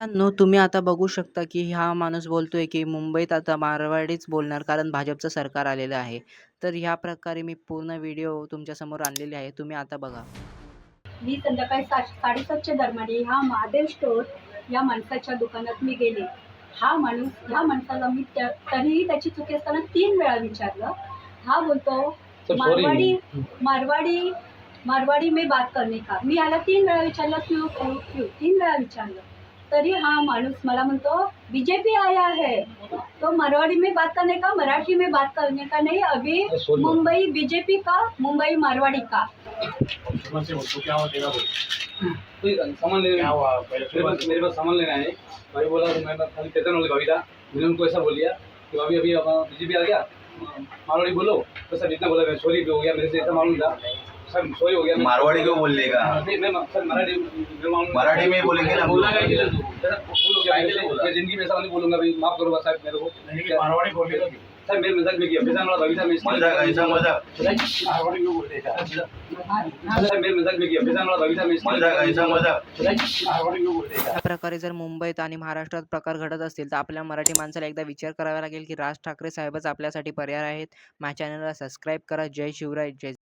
मित्रांनो, तुम्ही आता बघू शकता, की हा माणूस बोलतोय, की मुंबईत आता मारवाडीच बोलणार कारण भाजपचं सरकार आलेलं आहे. तर ह्या प्रकारे मी पूर्ण व्हिडिओ तुमच्यासमोर आणलेली आहे. तुम्ही आता बघा. मी संध्याकाळी 7:30च्या दरम्यान ह्या महादेव स्टोअर या माणसाच्या दुकानात मी गेले. ह्या माणसाला मी तरीही त्याची चुकी असताना 3 वेळा विचारलं. हा बोलतो मारवाडी मारवाडी मारवाडी में बात करने का. मी याला 3 वेळा विचारलं, क्यों क्यों क्यों 3 वेळा विचारलं. तरी हा माणूस मला म्हणतो बीजेपी आया है तो मारवाड़ी में बात करने का, मराठी में बात करने का नहीं. अभी मुंबई बीजेपी का, मुंबई मारवाड़ी का. सामान लेने क्या हुआ मेरे पास सामान लेना है। भाई बोला तो मैं खाली चेतन वाली भाभी था, मैंने उनको ऐसा बोल दिया कि भाभी अभी बीजेपी आ गया, मारवाड़ी बोलो तो सर जितना बोला सॉरी हो गया, मेरे से ऐसा मालूम था सर, सॉरी हो गया। मारवाड़ी क्यों बोलने का? मैं सर मराठी में बोलेंगे ना। बोला क्या कि भूल हो गया, मैं जिंदगी में ऐसा नहीं बोलूंगा भाई, माफ करो साहब मेरे को। मारवाड़ी बोलने का सर, मेरे मजाक में किया, बेजान वाला भाभी था, मैं मजाक ऐसा मजाक मारवाड़ी क्यों बोलने का सर, मेरे मजाक में किया, बेजान वाला भाभी था, मैं मजाक ऐसा मजाक मारवाड़ी क्यों बोलने का। अशा प्रकारे जर मुंबईत आणि महाराष्ट्रात प्रकार घडत असतील, तर आपल्या मराठी माणसाला एकदा विचार करावा लागेल, की राज ठाकरे साहेबच आपल्यासाठी पर्याय आहेत. माझ्या चॅनलला सबस्क्राईब करा. जय शिवराय, जय